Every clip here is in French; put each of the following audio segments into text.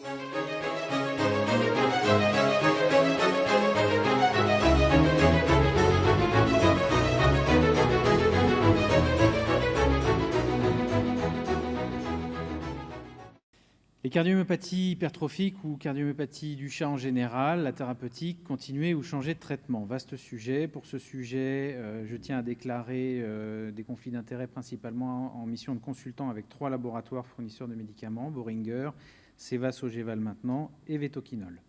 Les cardiomyopathies hypertrophiques ou cardiomyopathie du chat en général, la thérapeutique, continuer ou changer de traitement. Vaste sujet. Pour ce sujet, je tiens à déclarer des conflits d'intérêts principalement en mission de consultant avec 3 laboratoires fournisseurs de médicaments, Boehringer, Ceva Sogeval maintenant et Vetoquinol.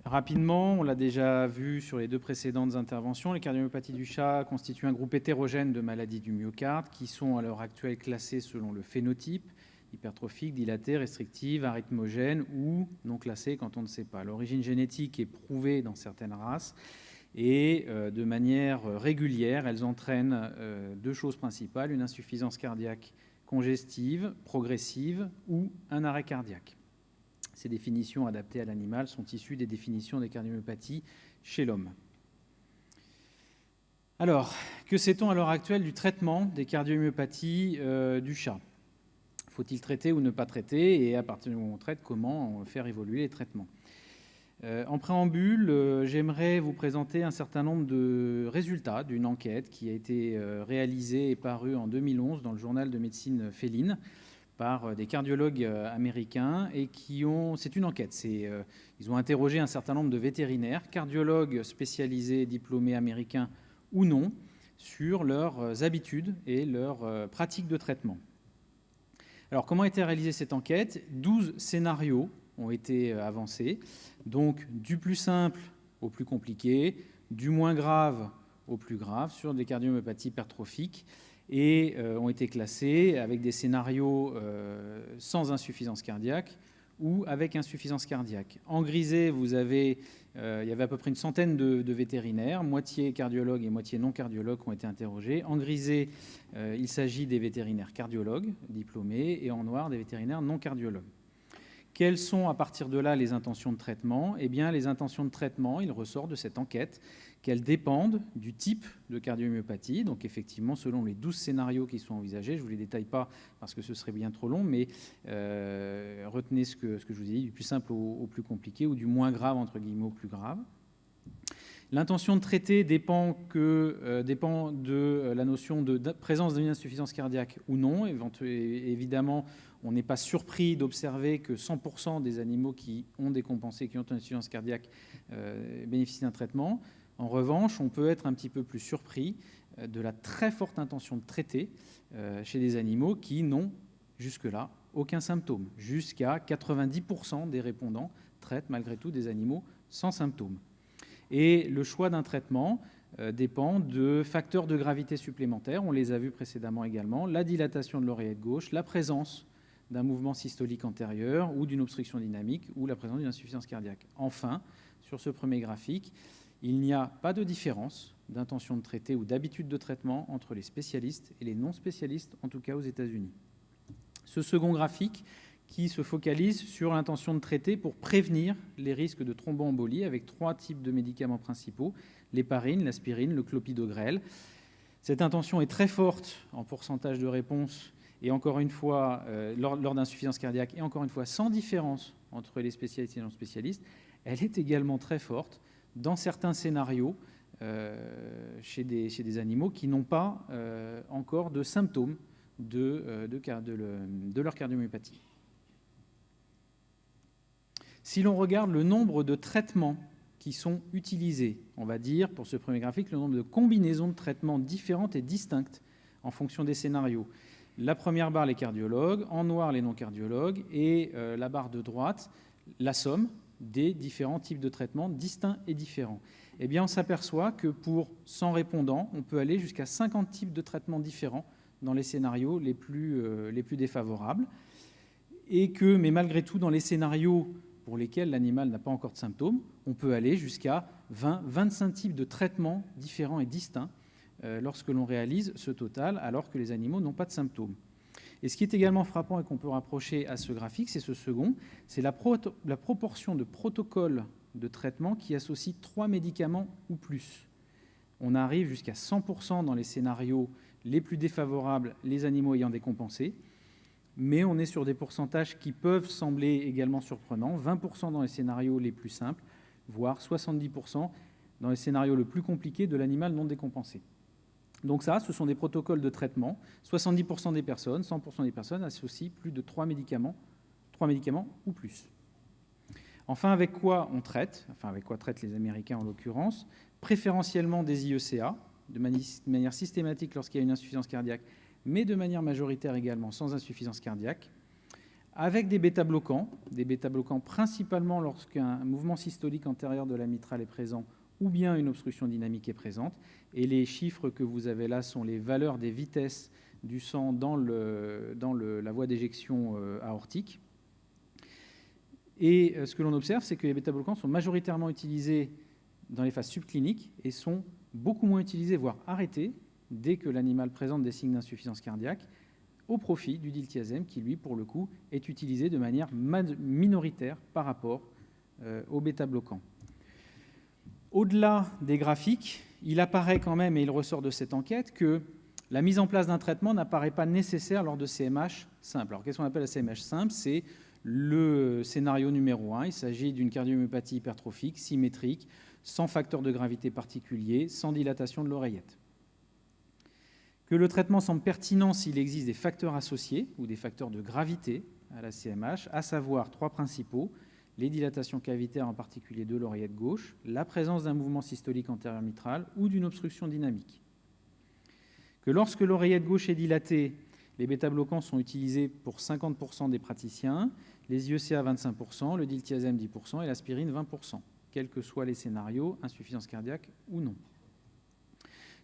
Rapidement, on l'a déjà vu sur les 2 précédentes interventions, les cardiomyopathies du chat constituent un groupe hétérogène de maladies du myocarde qui sont à l'heure actuelle classées selon le phénotype, hypertrophique, dilatée, restrictive, arythmogène ou non classée quand on ne sait pas. L'origine génétique est prouvée dans certaines races et de manière régulière, elles entraînent 2 choses principales, une insuffisance cardiaque congestive, progressive ou un arrêt cardiaque. Ces définitions adaptées à l'animal sont issues des définitions des cardiomyopathies chez l'homme. Alors, que sait-on à l'heure actuelle du traitement des cardiomyopathies du chat ? Faut-il traiter ou ne pas traiter? Et à partir du moment où on traite, comment faire évoluer les traitements? En préambule, j'aimerais vous présenter un certain nombre de résultats d'une enquête qui a été réalisée et parue en 2011 dans le journal de médecine féline par des cardiologues américains et c'est une enquête. Ils ont interrogé un certain nombre de vétérinaires, cardiologues spécialisés, diplômés américains ou non, sur leurs habitudes et leurs pratiques de traitement. Alors, comment a été réalisée cette enquête? 12 scénarios ont été avancés, donc du plus simple au plus compliqué, du moins grave au plus grave, sur des cardiomyopathies hypertrophiques, et ont été classés avec des scénarios sans insuffisance cardiaque ou avec insuffisance cardiaque. En grisé, il y avait à peu près une centaine de vétérinaires, moitié cardiologues et moitié non cardiologues qui ont été interrogés. En grisé, il s'agit des vétérinaires cardiologues diplômés et en noir des vétérinaires non cardiologues. Quelles sont à partir de là les intentions de traitement? Eh bien, les intentions de traitement, il ressort de cette enquête qu'elles dépendent du type de cardiomyopathie. Donc effectivement, selon les 12 scénarios qui sont envisagés, je ne vous les détaille pas parce que ce serait bien trop long, mais retenez ce que je vous ai dit, du plus simple au plus compliqué ou du moins grave, entre guillemets, au plus grave. L'intention de traiter dépend de la notion de présence d'une insuffisance cardiaque ou non. Évidemment, on n'est pas surpris d'observer que 100% des animaux qui ont décompensé, qui ont une insuffisance cardiaque, bénéficient d'un traitement. En revanche, on peut être un petit peu plus surpris de la très forte intention de traiter chez des animaux qui n'ont jusque-là aucun symptôme. Jusqu'à 90% des répondants traitent malgré tout des animaux sans symptômes. Et le choix d'un traitement dépend de facteurs de gravité supplémentaires, on les a vus précédemment également, la dilatation de l'oreillette gauche, la présence d'un mouvement systolique antérieur ou d'une obstruction dynamique ou la présence d'une insuffisance cardiaque. Enfin, sur ce premier graphique, il n'y a pas de différence d'intention de traiter ou d'habitude de traitement entre les spécialistes et les non-spécialistes, en tout cas aux États-Unis. Ce second graphique qui se focalise sur l'intention de traiter pour prévenir les risques de thromboembolie avec 3 types de médicaments principaux, l'héparine, l'aspirine, le clopidogrel. Cette intention est très forte en pourcentage de réponse et encore une fois, lors d'insuffisance cardiaque, et encore une fois, sans différence entre les spécialistes et les non-spécialistes. Elle est également très forte dans certains scénarios chez des animaux qui n'ont pas encore de symptômes de leur cardiomyopathie. Si l'on regarde le nombre de traitements qui sont utilisés, on va dire, pour ce premier graphique, le nombre de combinaisons de traitements différentes et distinctes en fonction des scénarios. La première barre, les cardiologues, en noir, les non-cardiologues, et la barre de droite, la somme des différents types de traitements distincts et différents. Eh bien, on s'aperçoit que pour 100 répondants, on peut aller jusqu'à 50 types de traitements différents dans les scénarios les plus défavorables, mais malgré tout, dans les scénarios pour lesquels l'animal n'a pas encore de symptômes, on peut aller jusqu'à 20-25 types de traitements différents et distincts lorsque l'on réalise ce total, alors que les animaux n'ont pas de symptômes. Et ce qui est également frappant et qu'on peut rapprocher à ce graphique, c'est ce second, c'est la proportion de protocoles de traitement qui associent 3 médicaments ou plus. On arrive jusqu'à 100% dans les scénarios les plus défavorables, les animaux ayant décompensé, mais on est sur des pourcentages qui peuvent sembler également surprenants, 20% dans les scénarios les plus simples, voire 70% dans les scénarios les plus compliqués de l'animal non décompensé. Donc ça, ce sont des protocoles de traitement. 70% des personnes, 100% des personnes associent plus de 3 médicaments ou plus. Enfin, avec quoi on traite, enfin avec quoi traitent les Américains en l'occurrence, préférentiellement des IECA, de manière systématique lorsqu'il y a une insuffisance cardiaque, mais de manière majoritaire également sans insuffisance cardiaque, avec des bêta-bloquants principalement lorsqu'un mouvement systolique antérieur de la mitrale est présent ou bien une obstruction dynamique est présente. Et les chiffres que vous avez là sont les valeurs des vitesses du sang dans la voie d'éjection aortique. Et ce que l'on observe, c'est que les bêta-bloquants sont majoritairement utilisés dans les phases subcliniques et sont beaucoup moins utilisés, voire arrêtés, dès que l'animal présente des signes d'insuffisance cardiaque, au profit du diltiazem qui, lui, pour le coup, est utilisé de manière minoritaire par rapport aux bêta-bloquants. Au-delà des graphiques, il apparaît quand même, et il ressort de cette enquête, que la mise en place d'un traitement n'apparaît pas nécessaire lors de CMH simples. Alors, qu'est-ce qu'on appelle la CMH simple ? C'est le scénario numéro 1. Il s'agit d'une cardiomyopathie hypertrophique, symétrique, sans facteur de gravité particulier, sans dilatation de l'oreillette. Que le traitement semble pertinent s'il existe des facteurs associés ou des facteurs de gravité à la CMH, à savoir 3 principaux: les dilatations cavitaires, en particulier de l'oreillette gauche, la présence d'un mouvement systolique antérieur mitral ou d'une obstruction dynamique. Que lorsque l'oreillette gauche est dilatée, les bêta-bloquants sont utilisés pour 50% des praticiens, les IECA 25%, le diltiazem 10% et l'aspirine 20%, quels que soient les scénarios, insuffisance cardiaque ou non.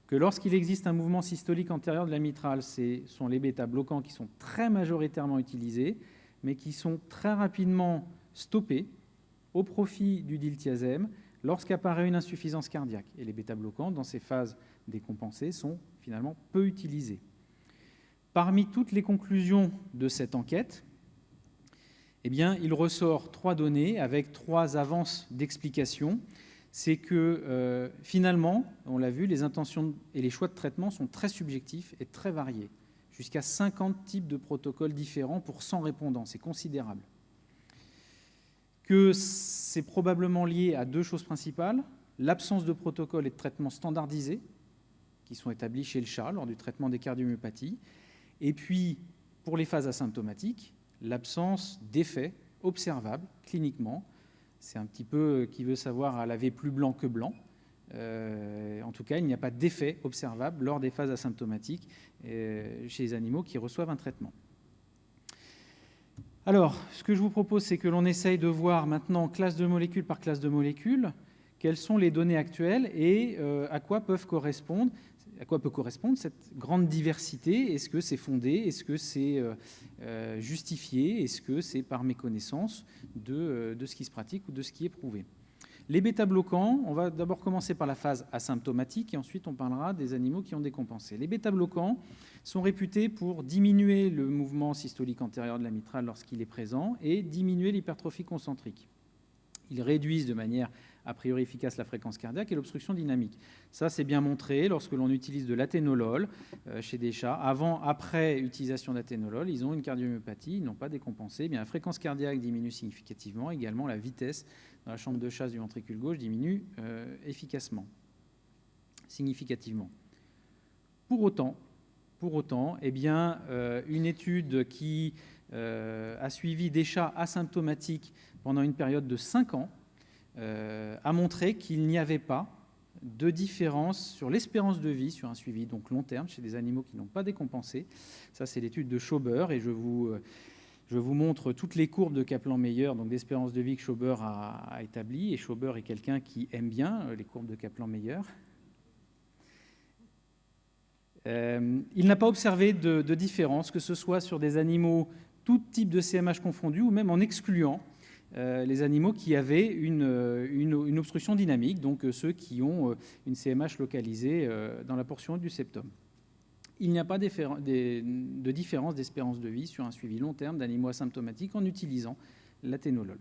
Que lorsqu'il existe un mouvement systolique antérieur de la mitrale, ce sont les bêta-bloquants qui sont très majoritairement utilisés, mais qui sont très rapidement stoppés au profit du diltiazem lorsqu'apparaît une insuffisance cardiaque. Et les bêta-bloquants, dans ces phases décompensées, sont finalement peu utilisés. Parmi toutes les conclusions de cette enquête, eh bien, il ressort 3 données avec 3 avances d'explication. C'est que finalement, on l'a vu, les intentions et les choix de traitement sont très subjectifs et très variés. Jusqu'à 50 types de protocoles différents pour 100 répondants, c'est considérable. Que c'est probablement lié à 2 choses principales: l'absence de protocoles et de traitements standardisés qui sont établis chez le chat lors du traitement des cardiomyopathies, et puis, pour les phases asymptomatiques, l'absence d'effets observables cliniquement. C'est un petit peu qui veut savoir à laver plus blanc que blanc. En tout cas, il n'y a pas d'effet observable lors des phases asymptomatiques chez les animaux qui reçoivent un traitement. Alors, ce que je vous propose, c'est que l'on essaye de voir maintenant, classe de molécules par classe de molécules, quelles sont les données actuelles et à quoi peut correspondre cette grande diversité. Est-ce que c'est fondé? Est-ce que c'est justifié? Est-ce que c'est par méconnaissance de ce qui se pratique ou de ce qui est prouvé? Les bêta-bloquants, on va d'abord commencer par la phase asymptomatique et ensuite on parlera des animaux qui ont décompensé. Les bêta-bloquants sont réputés pour diminuer le mouvement systolique antérieur de la mitrale lorsqu'il est présent et diminuer l'hypertrophie concentrique. Ils réduisent de manière a priori efficace la fréquence cardiaque et l'obstruction dynamique. Ça, c'est bien montré lorsque l'on utilise de l'athénolol chez des chats. Après utilisation d'athénolol, ils ont une cardiomyopathie, ils n'ont pas décompensé. Eh bien, la fréquence cardiaque diminue significativement. Également, la vitesse dans la chambre de chasse du ventricule gauche diminue significativement. Pour autant, eh bien, une étude qui a suivi des chats asymptomatiques pendant une période de 5 ans a montré qu'il n'y avait pas de différence sur l'espérance de vie sur un suivi donc long terme chez des animaux qui n'ont pas décompensé. Ça, c'est l'étude de Schauber et je vous montre toutes les courbes de Kaplan-Meier, donc d'espérance de vie que Schauber a établies. Et Schauber est quelqu'un qui aime bien les courbes de Kaplan-Meier. Il n'a pas observé de différence, que ce soit sur des animaux tout type de CMH confondus ou même en excluant les animaux qui avaient une obstruction dynamique, donc ceux qui ont une CMH localisée dans la portion du septum. Il n'y a pas de différence d'espérance de vie sur un suivi long terme d'animaux asymptomatiques en utilisant l'athénolol.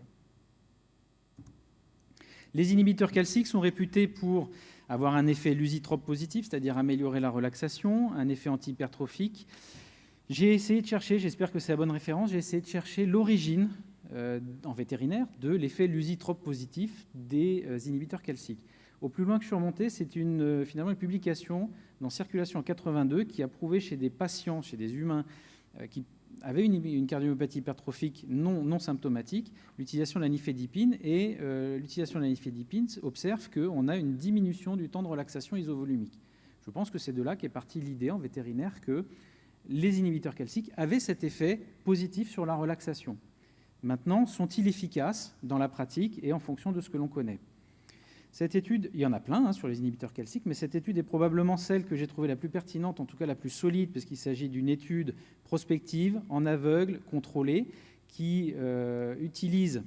Les inhibiteurs calciques sont réputés pour avoir un effet lusitrope positif, c'est-à-dire améliorer la relaxation, un effet anti-hypertrophique, J'ai essayé de chercher, j'espère que c'est la bonne référence, j'ai essayé de chercher l'origine en vétérinaire de l'effet lusitrope positif des inhibiteurs calciques. Au plus loin que je suis remonté, c'est finalement une publication dans Circulation en 82 qui a prouvé chez des patients, chez des humains qui avaient une cardiomyopathie hypertrophique non symptomatique, l'utilisation de la nifedipine. Et l'utilisation de la nifedipine observe qu'on a une diminution du temps de relaxation isovolumique. Je pense que c'est de là qu'est partie l'idée en vétérinaire que les inhibiteurs calciques avaient cet effet positif sur la relaxation. Maintenant, sont-ils efficaces dans la pratique et en fonction de ce que l'on connaît ? Cette étude, il y en a plein sur les inhibiteurs calciques, mais cette étude est probablement celle que j'ai trouvée la plus pertinente, en tout cas la plus solide, parce qu'il s'agit d'une étude prospective, en aveugle, contrôlée, qui utilise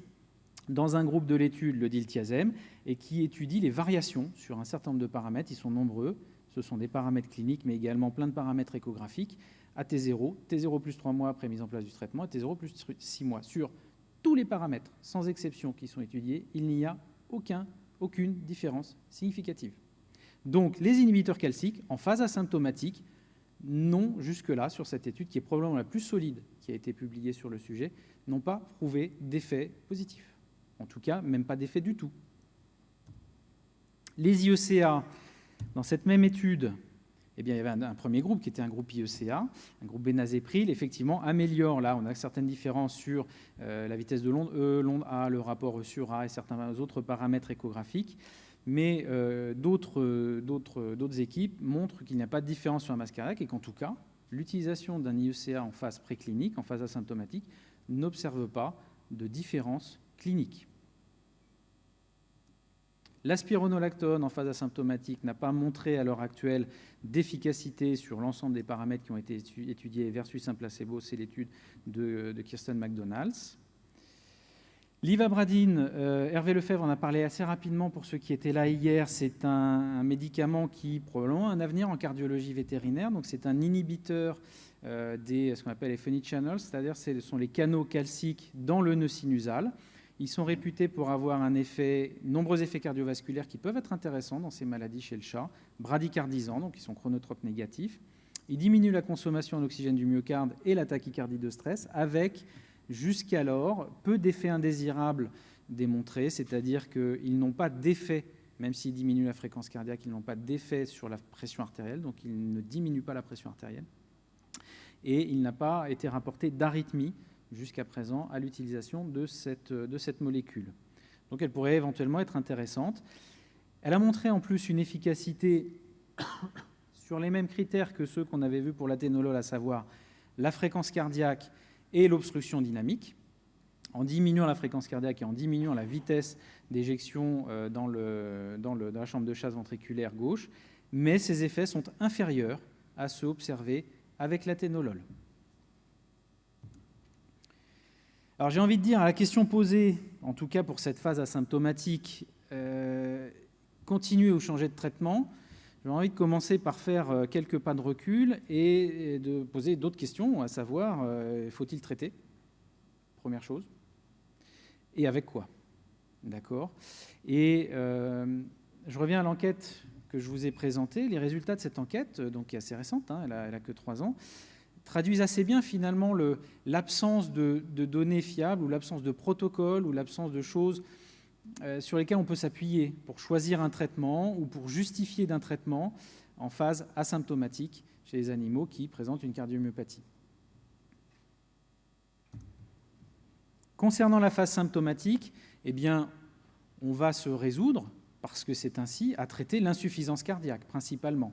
dans un groupe de l'étude le diltiazem et qui étudie les variations sur un certain nombre de paramètres. Ils sont nombreux, ce sont des paramètres cliniques, mais également plein de paramètres échographiques, à T0, T0 plus 3 mois après mise en place du traitement, et T0 plus 6 mois. Sur tous les paramètres, sans exception, qui sont étudiés, il n'y a aucune différence significative. Donc, les inhibiteurs calciques, en phase asymptomatique, n'ont jusque-là, sur cette étude qui est probablement la plus solide qui a été publiée sur le sujet, n'ont pas prouvé d'effet positif. En tout cas, même pas d'effet du tout. Les IECA, dans cette même étude, eh bien, il y avait un premier groupe qui était un groupe IECA, un groupe bénazépril, effectivement, améliore, là, on a certaines différences sur la vitesse de l'onde E, l'onde A, le rapport E sur A et certains autres paramètres échographiques, mais d'autres équipes montrent qu'il n'y a pas de différence sur la masse cardiaque et qu'en tout cas, l'utilisation d'un IECA en phase préclinique, en phase asymptomatique, n'observe pas de différence clinique. L'aspironolactone en phase asymptomatique n'a pas montré à l'heure actuelle d'efficacité sur l'ensemble des paramètres qui ont été étudiés versus un placebo. C'est l'étude de Kirsten McDonald's. L'ivabradine, Hervé Lefebvre en a parlé assez rapidement pour ceux qui étaient là hier. C'est un médicament qui probablement a un avenir en cardiologie vétérinaire. Donc c'est un inhibiteur ce qu'on appelle les funny channels, c'est-à-dire ce sont les canaux calciques dans le nœud sinusal. Ils sont réputés pour avoir nombreux effets cardiovasculaires qui peuvent être intéressants dans ces maladies chez le chat, bradycardisants, donc ils sont chronotropes négatifs. Ils diminuent la consommation en oxygène du myocarde et la tachycardie de stress, avec jusqu'alors peu d'effets indésirables démontrés, c'est-à-dire qu'ils n'ont pas d'effet, même s'ils diminuent la fréquence cardiaque, ils n'ont pas d'effet sur la pression artérielle, donc ils ne diminuent pas la pression artérielle. Et il n'a pas été rapporté d'arythmie jusqu'à présent à l'utilisation de cette molécule. Donc elle pourrait éventuellement être intéressante. Elle a montré en plus une efficacité sur les mêmes critères que ceux qu'on avait vus pour l'athénolol, à savoir la fréquence cardiaque et l'obstruction dynamique, en diminuant la fréquence cardiaque et en diminuant la vitesse d'éjection dans la chambre de chasse ventriculaire gauche, mais ces effets sont inférieurs à ceux observés avec l'athénolol. Alors j'ai envie de dire, à la question posée, en tout cas pour cette phase asymptomatique, continuer ou changer de traitement, j'ai envie de commencer par faire quelques pas de recul et de poser d'autres questions, à savoir, faut-il traiter ? Première chose. Et avec quoi ? D'accord ? Et je reviens à l'enquête que je vous ai présentée. Les résultats de cette enquête, donc qui est assez récente, elle a que 3 ans, traduisent assez bien finalement l'absence de données fiables ou l'absence de protocoles ou l'absence de choses sur lesquelles on peut s'appuyer pour choisir un traitement ou pour justifier d'un traitement en phase asymptomatique chez les animaux qui présentent une cardiomyopathie. Concernant la phase symptomatique, eh bien, on va se résoudre, parce que c'est ainsi, à traiter l'insuffisance cardiaque principalement.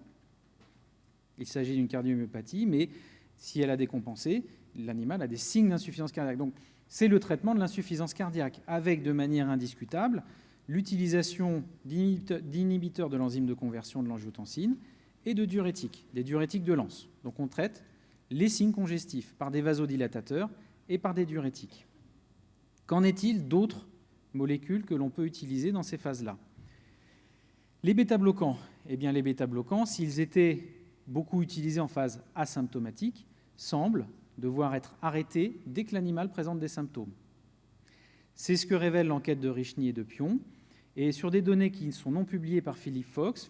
Il s'agit d'une cardiomyopathie, mais si elle a décompensé, l'animal a des signes d'insuffisance cardiaque. Donc, c'est le traitement de l'insuffisance cardiaque, avec de manière indiscutable l'utilisation d'inhibiteurs de l'enzyme de conversion de l'angiotensine et de diurétiques, des diurétiques de Lens. Donc, on traite les signes congestifs par des vasodilatateurs et par des diurétiques. Qu'en est-il d'autres molécules que l'on peut utiliser dans ces phases-là ? Les bêta-bloquants, eh bien, les bêta-bloquants, s'ils étaient beaucoup utilisés en phase asymptomatique, semblent devoir être arrêtés dès que l'animal présente des symptômes. C'est ce que révèle l'enquête de Richny et de Pion. Et sur des données qui sont non publiées par Philippe Fox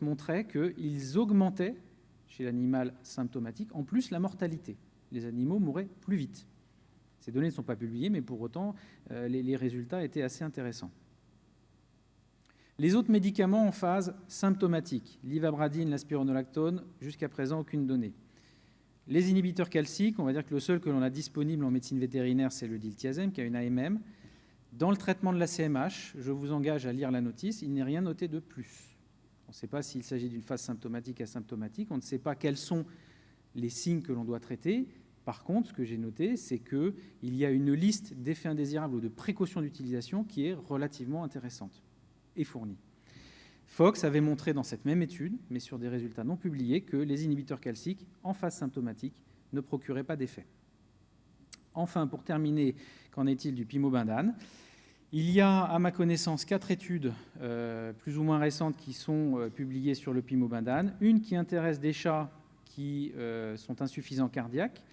montrait qu'ils augmentaient, chez l'animal symptomatique, en plus la mortalité. les animaux mouraient plus vite. Ces données ne sont pas publiées, mais pour autant, les résultats étaient assez intéressants. Les autres médicaments en phase symptomatique, l'ivabradine, la spironolactone, jusqu'à présent, aucune donnée. Les inhibiteurs calciques, on va dire que le seul que l'on a disponible en médecine vétérinaire, c'est le diltiazem, qui a une AMM. Dans le traitement de la CMH, je vous engage à lire la notice, il n'est rien noté de plus. On ne sait pas s'il s'agit d'une phase symptomatique, asymptomatique, on ne sait pas quels sont les signes que l'on doit traiter. Par contre, ce que j'ai noté, c'est qu'il y a une liste d'effets indésirables ou de précautions d'utilisation qui est relativement intéressante et fournie. Fox avait montré dans cette même étude, mais sur des résultats non publiés, que les inhibiteurs calciques, en phase symptomatique, ne procuraient pas d'effet. Enfin, pour terminer, qu'en est-il du pimobindane ? Il y a, à ma connaissance, 4 études plus ou moins récentes qui sont publiées sur le pimobindane. Une qui intéresse des chats qui sont insuffisants cardiaques,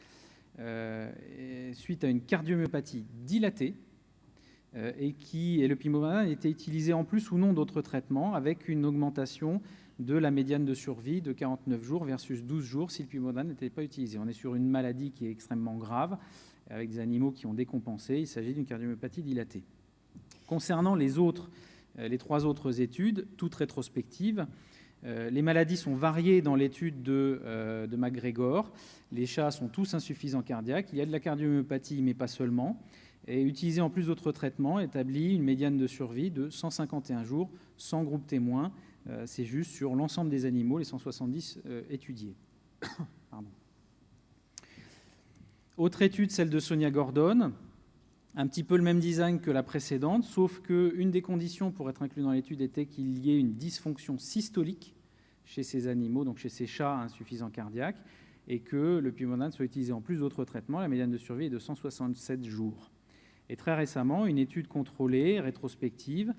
suite à une cardiomyopathie dilatée, et le pimobindane était utilisé en plus ou non d'autres traitements, avec une augmentation de la médiane de survie de 49 jours versus 12 jours si le pimobindane n'était pas utilisé. On est sur une maladie qui est extrêmement grave, avec des animaux qui ont décompensé. Il s'agit d'une cardiomyopathie dilatée. Concernant les 3 autres études, toutes rétrospectives, les maladies sont variées dans l'étude de McGregor. Les chats sont tous insuffisants cardiaques. Il y a de la cardiomyopathie, mais pas seulement. Et utilisé en plus d'autres traitements, établit une médiane de survie de 151 jours, sans groupe témoin. C'est juste sur l'ensemble des animaux, les 170 étudiés. Pardon. Autre étude, celle de Sonia Gordon. Un petit peu le même design que la précédente, sauf qu'une des conditions pour être inclus dans l'étude était qu'il y ait une dysfonction systolique chez ces animaux, donc chez ces chats insuffisants cardiaques, et que le pimobindane soit utilisé en plus d'autres traitements. La médiane de survie est de 167 jours. Et très récemment, une étude contrôlée, rétrospective,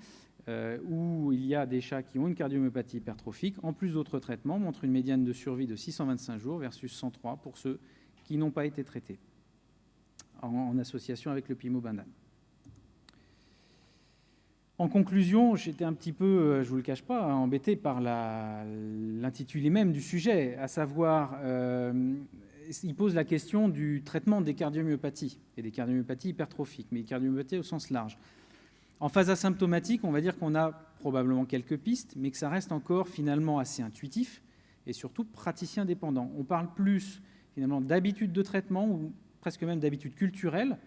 où il y a des chats qui ont une cardiomyopathie hypertrophique, en plus d'autres traitements, montre une médiane de survie de 625 jours versus 103 pour ceux qui n'ont pas été traités, en association avec le pimobindane. En conclusion, j'étais un petit peu, je ne vous le cache pas, embêté par l'intitulé même du sujet, à savoir, il pose la question du traitement des cardiomyopathies, et des cardiomyopathies hypertrophiques, mais des cardiomyopathies au sens large. En phase asymptomatique, on va dire qu'on a probablement quelques pistes, mais que ça reste encore finalement assez intuitif, et surtout praticien dépendant. On parle plus finalement d'habitude de traitement, ou presque même d'habitude culturelle,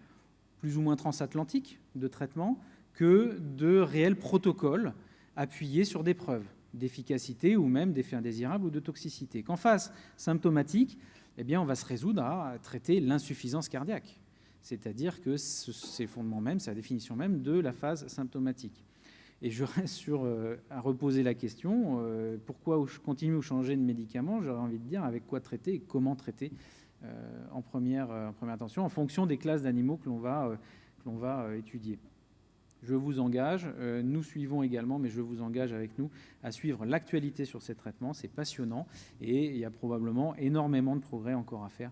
plus ou moins transatlantique de traitement, que de réels protocoles appuyés sur des preuves d'efficacité ou même d'effets indésirables ou de toxicité. Qu'en phase symptomatique, eh bien, on va se résoudre à traiter l'insuffisance cardiaque, c'est-à-dire que c'est le fondement même, c'est la définition même de la phase symptomatique. Et je reste à reposer la question, pourquoi continuer ou changer de médicament? J'aurais envie de dire avec quoi traiter et comment traiter en première attention, en fonction des classes d'animaux que l'on va étudier. Je vous engage, nous suivons également, mais je vous engage avec nous à suivre l'actualité sur ces traitements. C'est passionnant et il y a probablement énormément de progrès encore à faire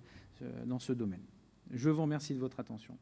dans ce domaine. Je vous remercie de votre attention.